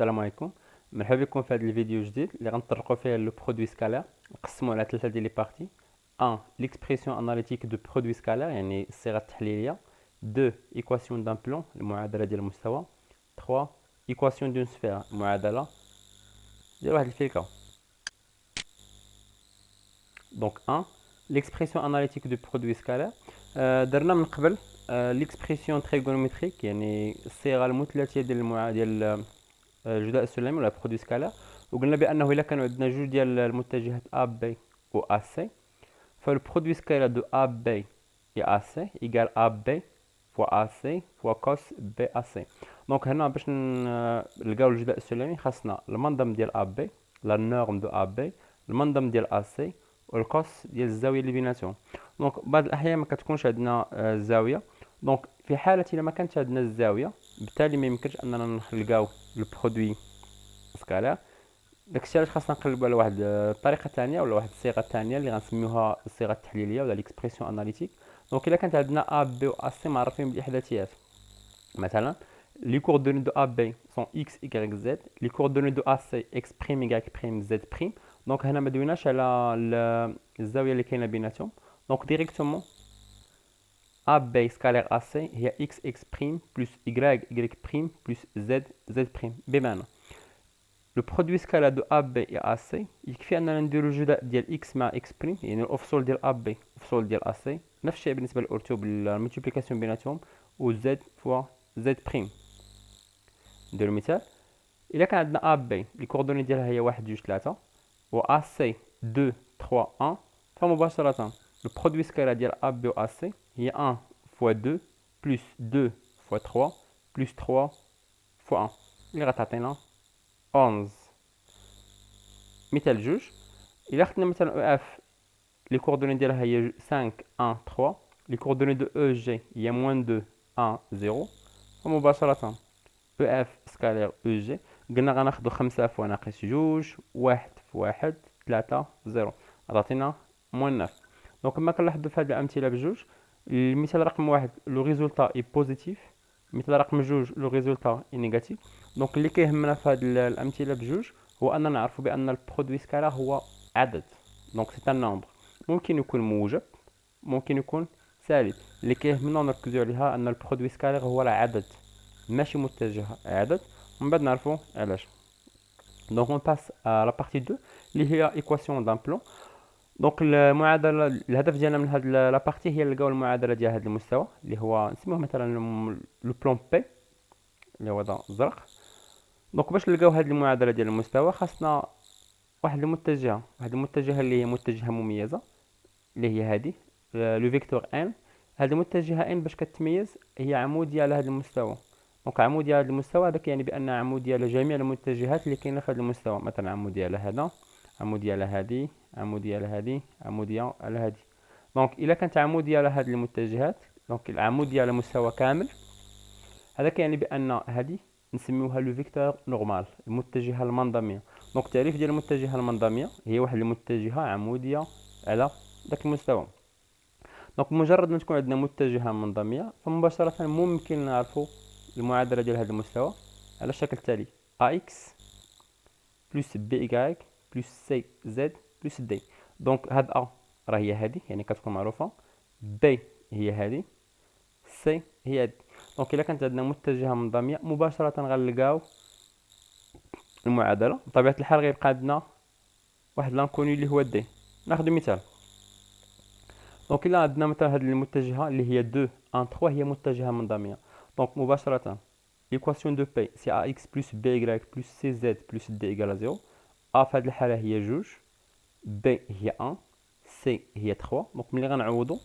السلام عليكم. مرحبا بكم في هذا الفيديو جديد اللي غنطرقوا فيه لو برودوي سكالار. نقسموا على ثلاثه ديال لي بارتي. 1 ليكسبريسيون اناليتيك دو برودوي سكالار يعني الصيغه التحليليه. 2 ايكواسيون دان بلون المعادله ديال المستوى. 3 ايكواسيون دون سفير المعادله ديال واحد الفلكه. دونك 1 ليكسبريسيون اناليتيك دو برودوي سكالار. درنا من قبل ليكسبريسيون تريغونومتريك يعني الصيغه المثلثيه ديال الجداء السلمي ولا برودوي سكالار. وقلنا بانه الا كانوا عندنا جوج ديال المتجهات ا بي و ا سي فالبرودوي سكالار دو ا بي اي ا سي ايكال ا بي فوا ا سي فوا كوس بي ا سي. دونك هنا باش نلقاو الجداء السلمي خاصنا المنظم ديال ا بي لا نورم دو ا بي المنظم ديال ا سي والكوس ديال الزاويه اللي بيناتهم. دونك بعض الاحيان ما كتكونش عندنا الزاويه. دونك في حاله الا ما كانت عندنا الزاويه بالتالي ما يمكنش اننا نلقاو البرودوي سكالار. داكشي علاش خاصنا نقلبوا على واحد الطريقه ثانيه ولا واحد الصيغه ثانيه اللي غنسميوها الصيغه التحليليه ولا ليكسبريسيون اناليتيك. دونك الا كانت عندنا ا بي و ا سي معرفين بالاحداثيات، مثلا لي كوردوني دو ا بي سون اكس y زد، لي كوردوني دو ا سي اكس بريم y بريم زد بريم. دونك هنا ما دويناش على الزاويه اللي كاينه بيناتهم. دونك ديريكتومون ا بي سكالير ا سي هي اكس اكس بريم بلس y بريم بلس زد زد بريم. بمعنى لو برودوي سكالار دو ا بي اي ا سي يكفي اننا نديرو الجداء ديال اكس مع اكس بريم يعني الافصول ديال ا بي افصول ديال ا سي. نفس الشيء بالنسبه للاورتو بالملتيبليكاسيون بيناتهم و زد فوا زد بريم. نديرو مثال. الا كان عندنا ا بي لي كوردوني ديالها هي 1 2 3 و ا سي 2 3 1 فمباشره لو برودوي سكالار ديال ا بي و ا سي هي 1 فوا 2 بلس 2 فوا 3 بلس 3 فوا 1 اللي غتعطينا 11. مثال جوج. الا خدنا مثلا او اف لي كوردوني ديالها هي 5 1 3 لي كوردوني دو او جي هي موان 2 1 0 فمباشره او اف سكالير او جي قلنا غناخدو 5 فوا ناقص جوج 1 في 1 3 0 غتعطينا موان 9. دونك كما كنلاحظوا في هاد الامثله بجوج، المثال رقم 1 لو ريزولتا اي بوزيتيف، المثال رقم 2 لو ريزولتا اي نيجاتيف. دونك اللي كيهمنا في هاد الامثله بجوج هو اننا نعرفوا بان البرودوي سكالار هو عدد. دونك سي ان نومبر، ممكن يكون موجب ممكن يكون سالب. اللي كيهمنا نركزوا عليها ان البرودوي سكالار هو العدد ماشي متجه عدد، ومن بعد نعرفوا علاش. دونك اون باس ا لا بارتي 2 اللي هي ايكواسيون دان بلون. دونك المعادله الهدف ديالنا من هاد لا بارتي هي نلقاو المعادله ديال هاد المستوى اللي هو نسميوه مثلا لو بلون بي اللي هو دا الزرق. دونك باش نلقاو هاد المعادله ديال المستوى خاصنا واحد المتجهه اللي هي متجهه مميزه اللي هي هذه لو فيكتور ان. هاد المتجهه ان باش كتميز هي عموديه على هذا المستوى. دونك عموديه على هذا المستوى هذا كيعني بان عموديه على جميع المتجهات اللي كاينه في هذا المستوى، مثلا عموديه على هذا، عموديه على هذه، عموديه على هذه، عموديه على هذه. دونك الا كانت عموديه على هذه المتجهات دونك العموديه على مستوى كامل، هذا كيعني بان هذه نسميوها لو فيكتور نورمال المتجهه المنظميه. دونك التعريف ديال المتجهه المنظميه هي واحد المتجهه عموديه على ذاك المستوى. دونك مجرد ما تكون عندنا متجهه منظميه فمباشره ممكن نعرفوا المعادله ديال هذا المستوى على الشكل التالي: ax بلس by بلس cz بلس d. دونك هاد ا راه هي هذه يعني كتكون معروفه، b هي هذه، c هي هذه. دونك الا كانت عندنا متجهه منظميه مباشره غنلقاو المعادله. بطبيعه الحال غيبقى عندنا واحد لانكوني اللي هو d. ناخذ مثال. دونك الا عندنا مثلا هذه المتجهه اللي هي 2 1 3 هي متجهه منظميه. دونك مباشره ليكواسيون دو بي سي ا اكس بلس بي y بلس سي زد بلس دي ايكال 0. ا في هذه الحاله هي جوج، بي هي 1، سي هي 3. دونك ملي غنعوضو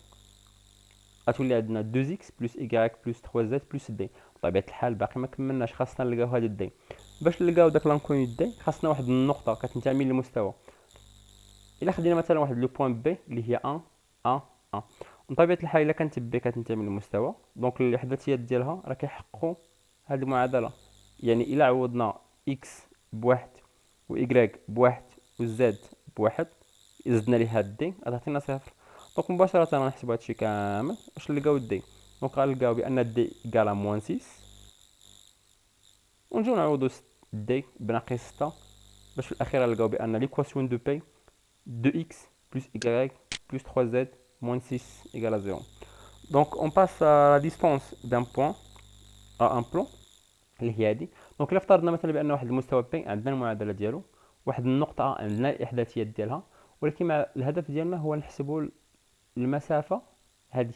غتولي عندنا 2 اكس بلس y بلس 3 زد بلس دي. بطبيعه الحال باقي ما كملناش، خاصنا نلقاو هاد الدي. باش نلقاو داك لانكوني دي خاصنا واحد النقطه كتنتمي للمستوى. الا خدينا مثلا واحد لو بوين بي اللي هي 1 1 1، بطبيعه الحال الا كانت بي كتنتمي للمستوى دونك الاحداثيات ديالها راه كيحققوا هذه المعادله. يعني الا عوضنا اكس بواحد و y بواحد و زد بواحد زدنا ليها دي غتعطينا صفر. دونك مباشره غنحسبوا هادشي كامل باش نلقاو دي. دونك غنلقاو بان دي ايكال موان 6 ونجيو نعوضو دي بناقص 6 باش في الاخير نلقاو بان ليكواسيون دو بي 2x plus y plus 3z moins 6 égale à 0. Donc on passe à la distance d'un point à un plan اللي هي هادي. دونك الا افترضنا مثلا بان واحد المستوى بي عندنا المعادله ديالو، واحد النقطه A عندنا الاحداثيات ديالها، ولكن مع الهدف ديالنا هو نحسبوا المسافه هادي،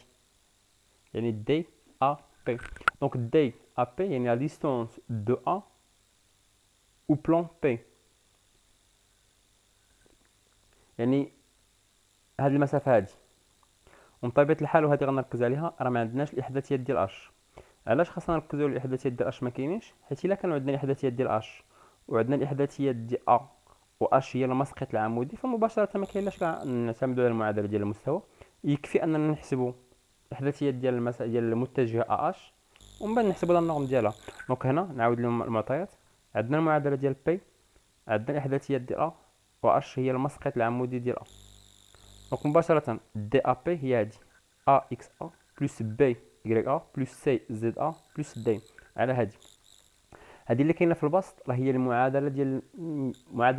يعني دي ا بي. دونك دي ا بي يعني لا ديستونس دو A او بلان بي، يعني هاد المسافه هادي. ومن طبيعه الحال وهذه غنركز عليها، راه ما عندناش الاحداثيات ديال اش. علاش خاصنا نركزوا على الاحداثيات ديال اش؟ ما كاينينش، حيت الا كانوا عندنا الاحداثيات ديال اش وعندنا الاحداثيات ديال ا و اش هي المسقط العمودي، فمباشره ما كاينلاش كاع نعتمدوا على المعادله ديال المستوى. يكفي اننا نحسبوا الاحداثيات ديال ديال المتجه ا اش ومن بعد نحسبوا النورم ديالها. دونك هنا نعاود لهم المعطيات، عندنا المعادله ديال بي، عندنا الاحداثيات ديال ا و اش هي المسقط العمودي ديال ا. دونك مباشره دي ا بي هي هادي ا اكس ا بلس بي y ا بلس سي زد ا بلس دي على هادي اللي كاينه في البسط، راه هي المعادله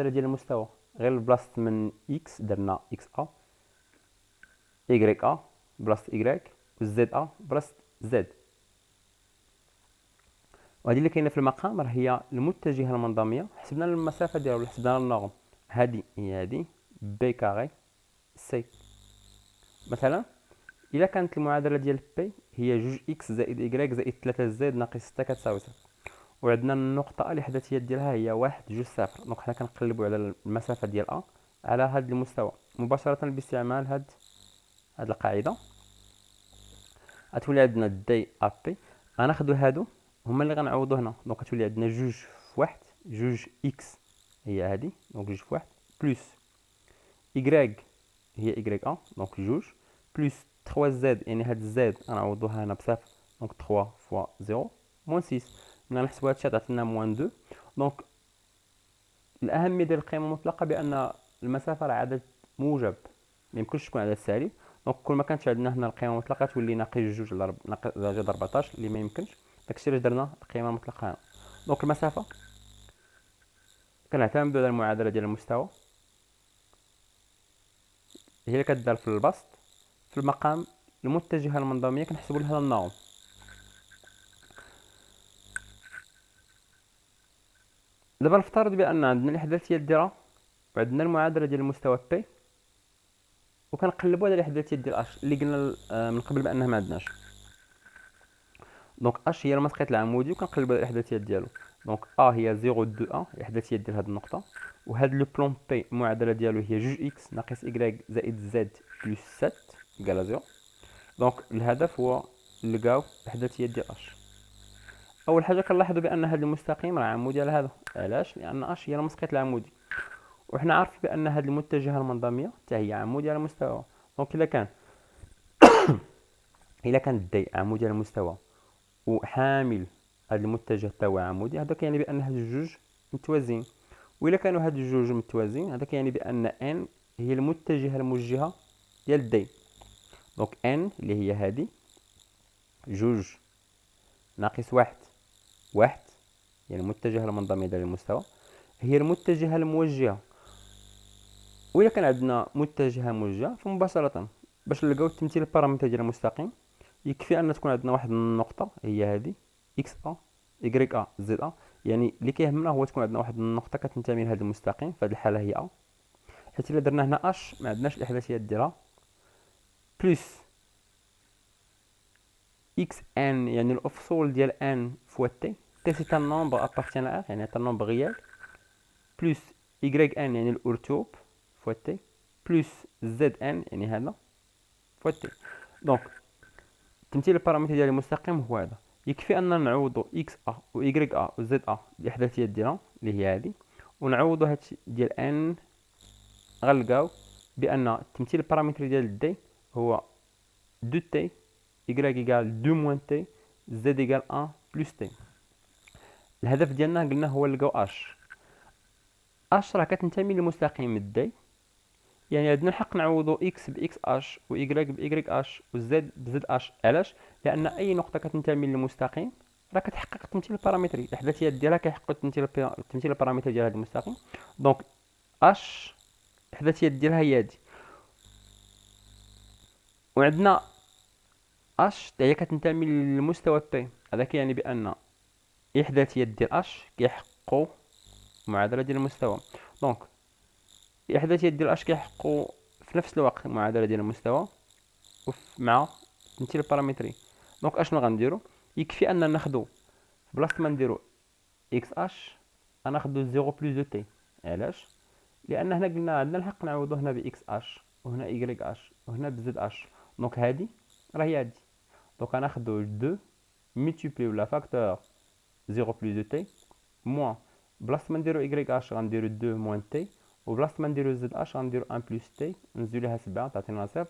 ديال المستوى، غير البلاصه من اكس درنا اكس ا، y ا بلاصه y و زد ا بلاصه زد. وهذه اللي كاينه في المقام راه هي المتجهه المنظميه، حسبنا المسافه ديالها ولا حسبنا النورم. هذه هي هذه بي كاري سي. مثلا الا كانت المعادله ديال بي هي 2 اكس زائد y زائد 3 زد ناقص 6 كتساوي 0، وعندنا النقطه الاحداثيات ديالها هي 1 2 0. دونك حنا كنقلبوا على المسافه ديال ا على هذا المستوى مباشره باستعمال هاد القاعده. غتولي عندنا دي ا بي، غناخذوا هادو هما اللي غنعوضوا هنا. دونك غتولي عندنا 2 في 1، 2 اكس هي هادي، دونك 2 في 1 بلس y هي y ا دونك 2 بلس 3 زد، يعني هاد الزد غنعوضوها هنا بصفر، دونك 3 فوا 0 موان 6. ملي نحسبوا هادشي عطاتنا موان 2. دونك الاهميه ديال القيمه المطلقه بان المسافه راه عدد موجب، ما يمكنش تكون عدد سالب. دونك كل ما كانت عندنا هنا القيمه المطلقه تولي ناقص 2 ناقص 14 اللي ما يمكنش، داكشي علاش درنا القيمه المطلقه هنا. دونك المسافه كنعتمدوا على المعادله ديال المستوى، هي اللي كدار في البسط. في المقام المتجهه المنظميه كنحسبوا لها النورم. دابا نفترض بان عندنا الاحداثيات ديالها وعندنا المعادله ديال المستوى بي، وكنقلبوا على الاحداثيات ديال اش اللي قلنا من قبل بانها ما عندناش. دونك اش هي المسقط العمودي وكنقلبوا على الاحداثيات ديالو. دونك ا هي 0 2 1 الاحداثيات ديال هذه النقطه، وهذا لو بلون بي المعادله ديالو هي 2 اكس ناقص y زائد زد بلس 7 égale 0. دونك الهدف هو نلقاو الاحداثيات ديال اش. اول حاجه كنلاحظوا بان هذا المستقيم راه عمودي على هذا. علاش؟ لان اش هي المسقط العمودي، وحنا عارفين بان هذه المتجهه المنظميه حتى هي عموديه على المستوى. دونك الا كان دي عمودي على المستوى وحامل هذا المتجه حتى هو عمودي، هذا كيعني بان هاد الجوج متوازيين. والا كانوا هاد الجوج متوازيين هذا كيعني بان ان هي المتجهه الموجهه ديال دي. دونك ان اللي هي هادي جوج ناقص واحد واحد، يعني المتجهه المنظميه ديال المستوى هي المتجهه الموجهه. وإلا كان عندنا متجهه موجهه فمباشره باش نلقاو التمثيل البارامتري ديال المستقيم يكفي ان تكون عندنا واحد النقطه هي هذه اكس ا y ا زد ا، يعني اللي كيهمنا هو تكون عندنا واحد النقطه كتنتمي لهذا المستقيم، في هذه الحاله هي ا، حيت الا درنا هنا اش ما عندناش الاحداثيات ديالها، بلس اكس ان يعني الافصول ديال ان فوا تي، تي سي ان نومبر ابارتيان ا يعني ان نومبر ريال، بلس y ان يعني الارتوب فوا تي، بلس زد ان يعني هذا فوا تي. دونك التمثيل البارامتري ديال المستقيم هو هذا. يكفي ان نعوضوا اكس ا و y ا و زد ا الاحداثيات ديالها اللي هي هذه، ونعوضوا هادشي ديال ان، غنلقاو بان التمثيل البارامتري ديال دي هو 2 تي y ايكال 2 موان تي زد ايكال 1 بلس تي. الهدف ديالنا قلنا هو نلقاو اش راه كتنتمي لمستقيم دي، يعني عندنا الحق نعوضوا اكس باكس اش و y باي اش و زد بزد اش. علاش؟ لان اي نقطه كتنتمي للمستقيم راه كتحقق التمثيل البارامتري، الاحداثيات ديالها كيحققوا التمثيل البارامتري ديال هذا المستقيم. دونك اش الاحداثيات ديالها هي هادي، وعندنا اش هي كتنتمي للمستوى بي. هذا كيعني بان الاحداثيات ديال اش كيحققوا المعادله ديال المستوى. دونك الاحداثيات ديال اش كيحققوا في نفس الوقت المعادله ديال المستوى مع التمثيل البارامتري. دونك اشنو غنديرو؟ يكفي ان ناخدو بلاصه ما نديرو اكس اش غناخدو 0 بلس دو تي. علاش؟ لان هنا قلنا عندنا الحق نعوضو هنا باكس اش وهنا ايغريك اش وهنا بزد اش. دونك هادي راه هي هادي. دونك غناخدو 2 ملتيبلي ولا فاكتور 0 بلس دو تي موان بلاصه ما نديرو ايغريك اش غنديرو 2 موان تي، وبلاصه ما نديرو زد اش غنديرو 1 بلس تي، نزيدو ليها 7 تعطينا صفر،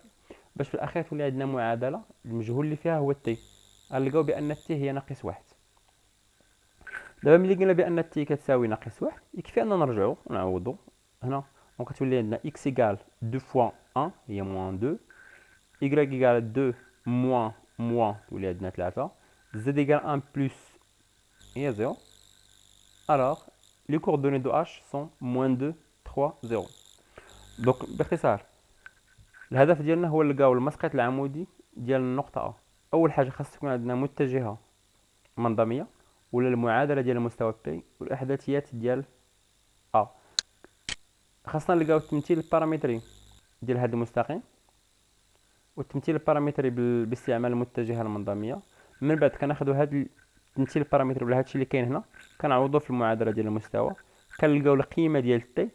باش في الاخير تولي عندنا معادله المجهول اللي فيها هو التي. غنلقاو بان التي هي ناقص واحد. دابا ملي قلنا بان التي كتساوي ناقص واحد يكفي اننا نرجعو ونعوضو هنا. دونك كتولي عندنا اكس ايكال 2 فوا 1 هي موان 2، ايكغيك ايكال 2 موان تولي عندنا 3، زد ايكال 1 بلس هي 0. الوغ لي كوردوني دو اش سون موان 2 3 0. دونك باختصار الهدف ديالنا هو نلقاو المسقط العمودي ديال النقطه ا. اول حاجه خاص تكون عندنا متجهه منظميه ولا المعادله ديال المستوى بي والاحداثيات ديال ا. خاصنا نلقاو التمثيل البارامتري ديال هذا المستقيم والتمثيل البارامتري باستعمال المتجهه المنظميه. من بعد كناخذوا هذا التمثيل البارامتري ولا هادشي اللي كاين هنا كنعوضوه في المعادله ديال المستوى، كنلقاو القيمه ديال تي.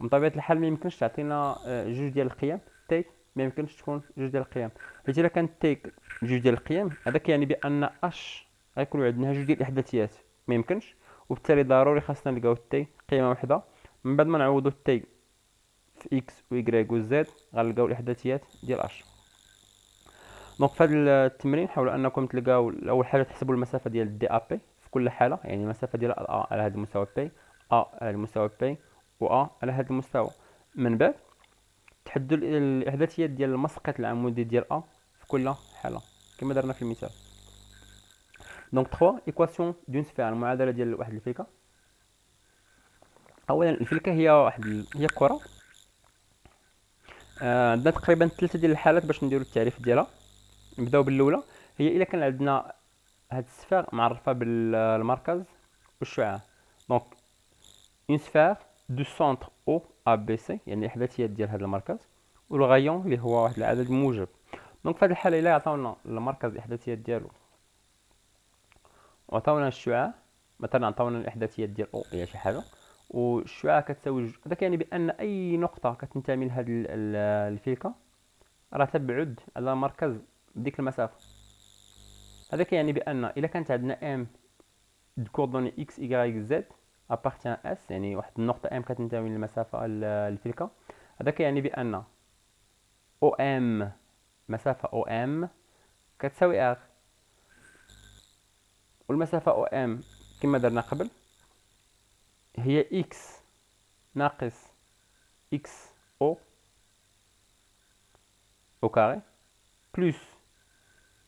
ومن طبيعه الحال ما يمكنش تعطينا جوج ديال القيم تي، ما يمكنش تكون جوج ديال القيم، حيت الا كانت تي جوج ديال القيم هذا كيعني بان اش غيكون عندنا جوج ديال الاحداثيات، ما يمكنش. وبالتالي ضروري خاصنا نلقاو تي قيمه واحده. من بعد ما نعوضوا تي في اكس و y و z غنلقاو الاحداثيات ديال اش. دونك في هذا التمرين حاولوا انكم تلقاو اول حاجه تحسبوا المسافه ديال دي ا بي في كل حاله، يعني المسافه ديال ا على هذا المستوى بي، ا على المستوى بي، و ا على هذا المستوى. من بعد تحدوا الاحداثيات ديال المسقط العمودي ديال ا في كل حاله كما درنا في المثال. دونك 3 ايكواسيون دون سفير، المعادله ديال واحد الفلكه. اولا الفلكه هي كره. عندنا تقريبا 3 ديال الحالات باش نديرو التعريف ديالها. نبداو بالاولى، هي الا كان عندنا هاد السفير معرفه بالمركز والشعاع. دونك اون سفير دو سونتر او ا بي سي، يعني الاحداثيات ديال هذا المركز، والغايون اللي هو واحد العدد موجب. دونك في هذه الحاله الا عطاونا المركز الاحداثيات ديالو وعطاونا الشعاع، مثلا عطاونا الاحداثيات ديال او هي شي حاجه والشعاع كتساوي جوج، هذا كيعني بان اي نقطه كتنتمي لهاد الفلكه راه تبعد على المركز بديك المسافه. هذا كيعني بان الا كانت عندنا ام دو كوردوني اكس اي زد ابارتيان اس، يعني واحد النقطه ام كتنتمي للمسافه الفلكه، هذا كيعني بان او ام مسافه او ام كتساوي ار، والمسافه او ام كما درنا قبل هي اكس ناقص اكس او كاري بلس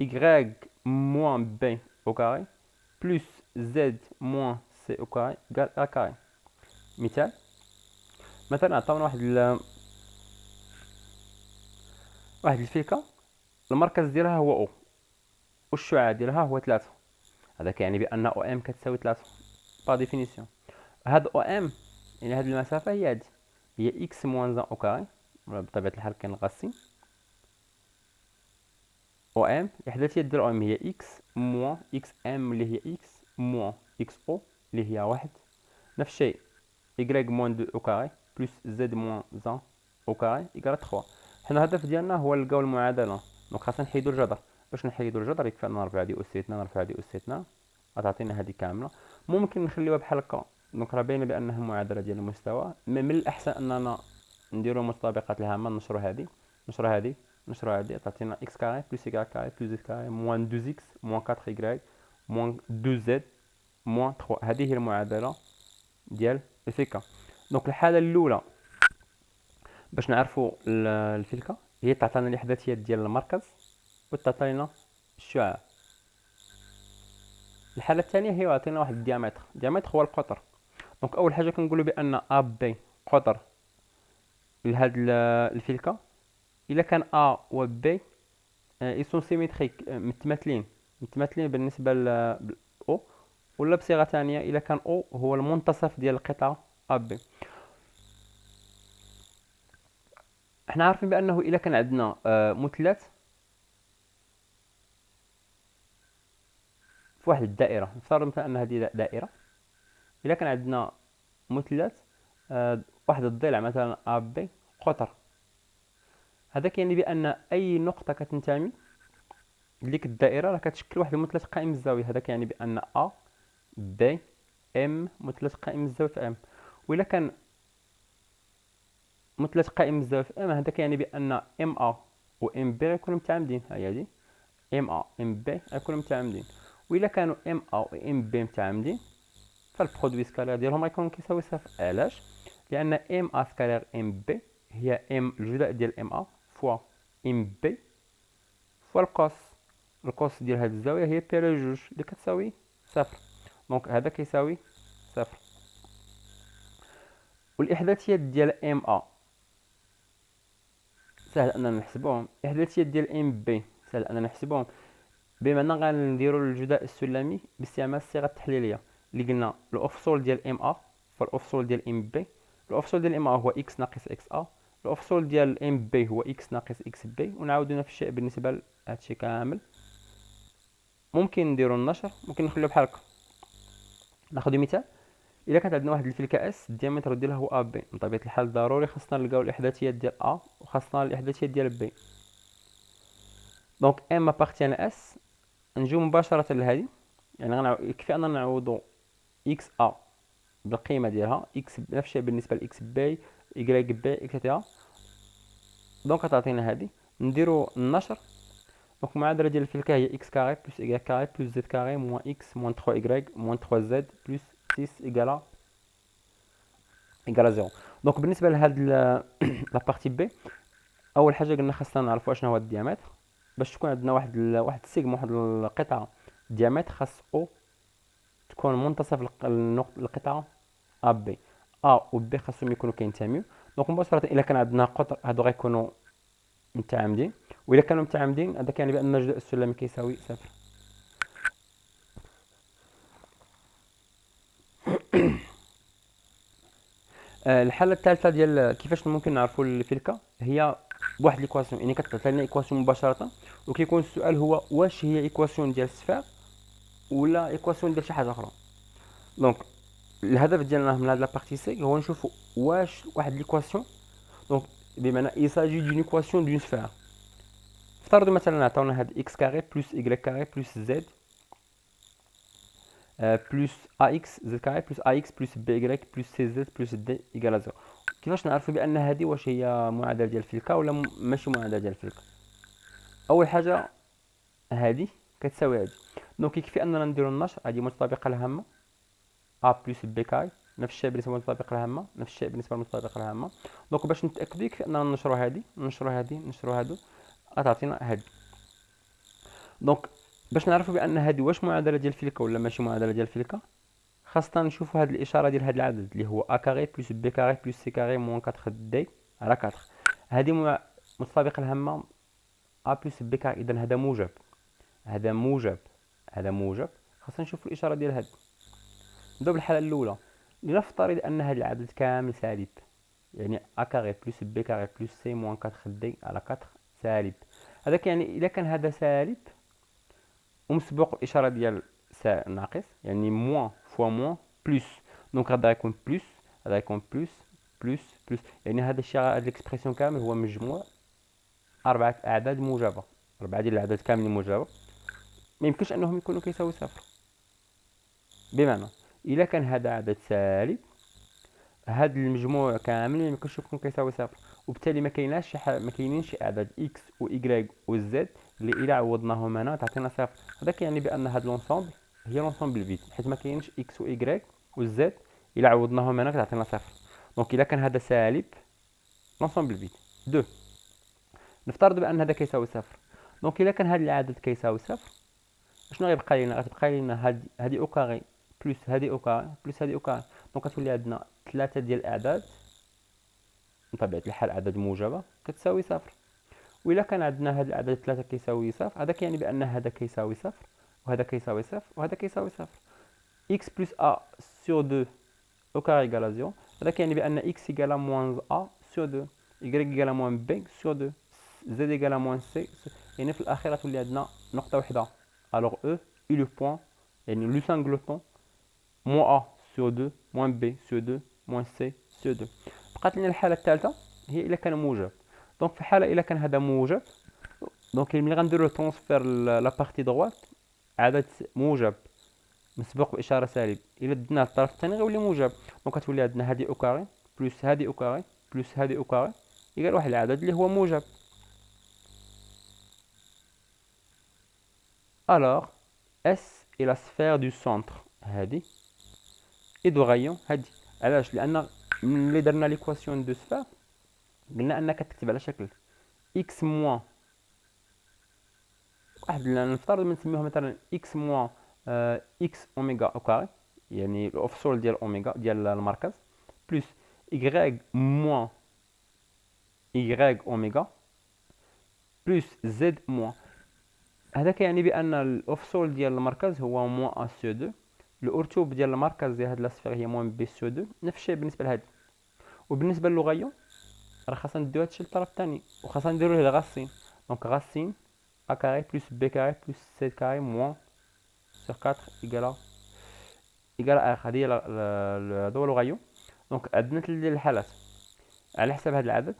y موان b au carré plus z موان c au carré égal a carré. مثلا عطاونا واحد الفلكة المركز ديالها هو O والشعاع ديالها هو 3، هذا كيعني بأن او ام كتساوي 3 با ديفينيسيون. هاد او ام يعني هاد المسافة هي هادي، هي x موان 1 au carré، بطبيعة الحال كنغاسي او ام. الاحداثيات ديال او ام هي اكس موان اكس ام اللي هي اكس موان اكس او اللي هي واحد. نفس الشيء y موان 2 او كاري بلس z موان 1 او كاري يقرا 3. حنا الهدف ديالنا هو نلقاو المعادله. دونك خاصنا نحيدو الجذر. باش نحيدو الجذر يكفي ان نرفع هادي اس 2 نرفع هادي اس 2 غتعطينا هادي كامله. ممكن نخليوها بحال هكا، دونك راه باينه بانها المعادله ديال المستوى. من الاحسن اننا نديرو المتطابقات الهامه، نشرو هادي نشرو هادي نشرو هادي تعطينا x كاري بلس y كاري بلس z كاري موان 2x موان 4y موان 2z موان 3. هذه هي المعادله ديال الفلكه. دونك الحاله الاولى باش نعرفوا الفلكه هي تعطينا الاحداثيات ديال المركز وتعطينا الشعاع. الحالة الثانية هي يعطينا واحد الديامتر. الديامتر هو القطر. دونك أول حاجة كنقولو بأن أ بي قطر لهاد الفلكة. إلا كان أ و بي يسون سيميتريك، متماثلين بالنسبة ل أو. ولا بصيغة ثانية، إلا كان أو هو المنتصف ديال القطعة أ بي. احنا عارفين بأنه إلا كان عندنا مثلث في واحد الدائرة، نفترض مثلا أن هذه دائرة. إلا كان عندنا مثلث واحد الضلع مثلا أ بي قطر، هذا كيعني بأن أي نقطة كتنتمي لديك الدائرة راه كتشكل واحد المثلث قائم الزاوية. هذا كيعني بأن أ بي ام مثلث قائم الزاوية في ام. وإلا كان مثلث قائم الزاوية في ام، هذا كيعني بأن ام أ و ام بي غيكونوا متعامدين. هاهي هادي ام أ ام بي غيكونوا متعامدين. وإلا كانوا ام أ و ام بي متعامدين، فالبرودوي سكالير ديالهم غيكون كيساوي صفر. علاش؟ لأن ام أ سكالير ام بي هي ام الجزء ديال ام أ فوا ام بي فوا القوس. القوس ديال هاد الزاوية هي بي على جوج اللي كتساوي صفر. دونك هذا كيساوي صفر. والإحداثيات ديال ام أ سهل أننا نحسبوهم. الإحداثيات ديال ام بي سهل أننا نحسبوهم، بما أننا غنديرو الجداء السلمي باستعمال الصيغة التحليلية اللي قلنا الأفصول ديال ام أ فالأفصول ديال ام بي. الأفصول ديال ام أ هو اكس ناقص اكس أ، الأفصول ديال ام بي هو اكس ناقص اكس بي، ونعاودو نفس الشيء بالنسبة لهادشي كامل. ممكن نديرو النشر، ممكن نخليو بحال هكا. ناخدو مثال. الا كانت عندنا واحد الفلكه اس الديامتر ديالها هو ا بي، بطبيعه الحال ضروري خاصنا نلقاو الاحداثيات ديال ا وخاصنا الاحداثيات ديال بي. دونك ام ابارتيان اس، نجيو مباشره لهادي. يعني يكفي اننا نعوضو اكس ا بالقيمه ديالها، اكس نفس الشيء بالنسبه لاكس بي، ايكغيك بي اكسيتيرا. دونك غتعطينا هادي. نديرو النشر. دونك المعادله ديال الفلكه هي اكس كاري بلس ايكغيك كاري بلس زد كاري موان اكس موان 3 ايكغيك موان 3 زد بلس 6 ايكالا زيرو. دونك بالنسبه لهاد لابارتي بي، اول حاجه قلنا خاصنا نعرفوا اشنا هو الديامتر. باش تكون عندنا واحد السيغما، واحد القطعه ديامتر، خاص او تكون منتصف القطعه ا بي. ا و بي خاصهم يكونوا كينتميو. دونك مباشره الا كان عندنا قطر هادو غيكونوا متعامدين، والا كانوا متعامدين هذا كيعني بان الجزء السلمي كيساوي صفر. الحاله الثالثه ديال كيفاش ممكن نعرفوا الفلكه هي بواحد ليكواسيون. يعني كتعطي لنا ايكواسيون مباشره، وكيكون السؤال هو واش هي ايكواسيون ديال الصفر ولا ايكواسيون ديال شي حاجه اخرى. دونك الهدف ديالنا من هاد لابارتي سي هو نشوفوا واش واحد ليكواسيون، دونك بمعنى il s'agit d'une équation d'une sphère. افترضوا مثلا عطاونا هاد x كاري بلس y كاري بلس z بلس ax z كاري بلس ax بلس by بلس cz بلس d ايكال 0. كيفاش نعرفوا بان هذه واش هي معادله ديال الفلكه ولا ماشي معادله ديال الفلكه؟ اول حاجه هذه كتساوي هذه. دونك يكفي اننا نديرو النشر. هذه متطابقه الهامه ا بلس بي كاي، نفس الشيء بالنسبه للمتطابقه الهامه، نفس الشيء بالنسبه للمتطابقه الهامه. دونك باش نتاكدوا يكفي اننا ننشروا هذه ننشروا هادو غتعطينا هذه. دونك باش نعرفوا بان هذه واش معادله ديال الفلكه ولا ماشي معادله ديال الفلكه، خاصنا نشوفوا هذه الاشاره ديال هذا العدد اللي هو ا كاري بلس بي كاري بلس سي كاري موان 4 دي على 4. هذه متطابقه الهامه ا بلس بي كاري، اذا هذا موجب، هذا موجب، هذا موجب. خاصنا نشوفوا الاشاره ديال هذا. نبداو بالحاله الاولى. لنفترض ان هذا العدد كامل سالب، يعني ا كاري بلس بي كاري بلس سي موان 4 دي على 4 سالب. هذا يعني اذا كان هذا سالب ومسبوق الاشاره ديال ناقص، يعني موان فوا موان بلس، دونك هذا يكون بلس، هذا يكون بلس بلس بلس. يعني هذا الشيء، هذا الاكسبرسيون كامل هو مجموع اربعه اعداد موجبه، اربعه ديال الاعداد كاملين موجبه. ما يمكنش انهم يكونوا كيساوي صفر. بمعنى الا كان هذا عدد سالب، هذا المجموع كامل ما يمكنش يكون كيساوي صفر، وبالتالي ما كاينينش اعداد اكس و y و z اللي الا عوضناهم هنا تعطينا صفر. هذا كيعني بان هذا لونسومبل هي لونسومبل فيد، حيت ما كاينش اكس و y و z الا عوضناهم هنا كتعطينا صفر. دونك الا كان هذا سالب لونسومبل فيد. 2 نفترض بان هذا كيساوي صفر. دونك الا كان هذا العدد كيساوي صفر، شنو غيبقى لنا؟ غتبقى لنا هادي او كاري بلس هادي او كاري بلس هادي او كاري. دونك غتولي عندنا 3 ديال الاعداد بطبيعه الحال اعداد موجبه كتساوي صفر. وإلا كان عندنا هاد العدد 3 كيساوي صفر، هذا كيعني بان هذا كيساوي صفر وهذا كيساوي صفر وهذا كيساوي صفر. x plus a sur 2 au carré égale à 0. هذا كيعني بان x égale à moins a sur 2، y égale à moins b sur 2، z égale à moins c. يعني في الاخير غتولي عندنا نقطه وحده. alors e est le point يعني لو سانغلوتون moins a sur 2 moins b sur 2 moins c sur 2. بقات لنا الحاله الثالثه هي الا كان موجب. دونك في الحاله الا كان هذا موجب، دونك ملي غنديرو ترونسفير لا بارتي دروات عدد موجب مسبوق باشاره سالب الا درناه للطرف الثاني غيولي موجب. دونك غتولي عندنا هذه او كاري بلس هذه او كاري بلس هذه او كاري يقال واحد العدد اللي هو موجب. alors S est la sphère du centre هذه et de rayon هذه. علاش؟ لان ملي درنا ليكواسيون دو سفير قلنا انك تكتب على شكل x موان واحد، نفترض نسميوها مثلا x موان اكس اوميغا او كاري يعني الاوفسول ديال اوميغا ديال المركز بلس y موان y اوميغا بلس z موان. هذا كيعني بان الاوفسول ديال المركز هو موان ا سو 2، الارتوب ديال المركز ديال هاد لاسفير هي موان بي سو 2. نفس الشيء بالنسبه لهاد. وبالنسبه للغيون راه خاصنا نديو هادشي للطرف الثاني وخاصنا نديرو له غاسين. دونك غاسين a carré plus b carré plus c carré moins sur 4 égale à r. هذه هي هذا هو الغيون. دونك عندنا 3 ديال الحالات على حسب هذا العدد.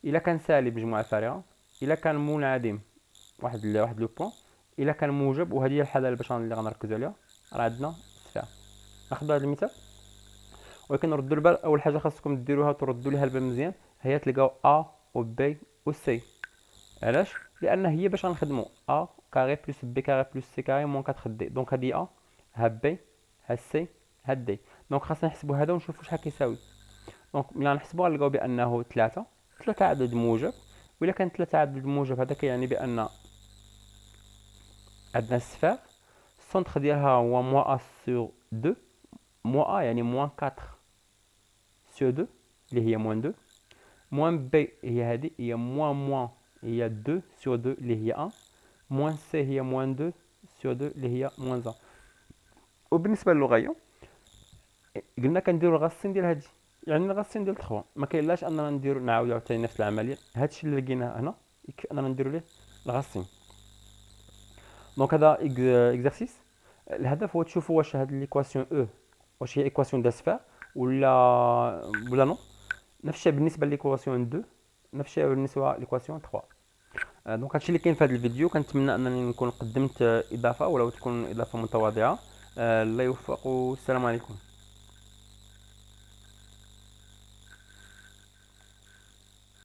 الا كان سالب مجموعه فارغه، الا كان منعدم واحد لو بوين، الا كان موجب. وهذه هي الحاله اللي غنركزوا عليها. راه عندنا سفير. ناخذ هذا المثال ولكن نردوا البال. اول حاجه خاصكم ديروها تردوا ليها البال مزيان، هي تلقاو ا و بي و سي. علاش؟ لان هي باش غنخدموا ا كاري بلس بي كاري بلس سي كاري موان 4 دي. دونك هذه ا ها بي ها سي ها دي. دونك خاصنا نحسبوا هذا ونشوفوا شحال كيساوي. دونك ملي غنحسبوا غنلقاو بانه 3 عدد موجب. وإلا كان 3 عدد موجب هذا كيعني بان عندنا السفير السونتر ديالها هو موان ا سور 2. موان ا يعني موان 4 سور 2 اللي هي موان 2. موان بي هي هذه هي موان هي 2 سور 2 اللي هي 1. موان سي هي موان 2 سور 2 اللي هي موان 1. وبالنسبه للغيون قلنا كنديرو الغاسين ديال هادي يعني الغاسين ديال 3. ما كاينلاش اننا نديرو نعاودو عاوتاني نفس العمليه. هادشي اللي لقيناه هنا يكفي اننا نديرو ليه الغاسين. دونك هذا اكزرسيس. الهدف هو تشوفوا واش هاد ليكواسيون او واش هي ايكواسيون دو سفير ولا نو. نفس الشيء بالنسبه ليكواسيون 2، نفس الشيء بالنسبه ليكواسيون 3. دونك هادشي اللي كاين في هذا الفيديو. كنتمنى انني نكون قدمت اضافه ولو تكون اضافه متواضعه. الله يوفق والسلام عليكم.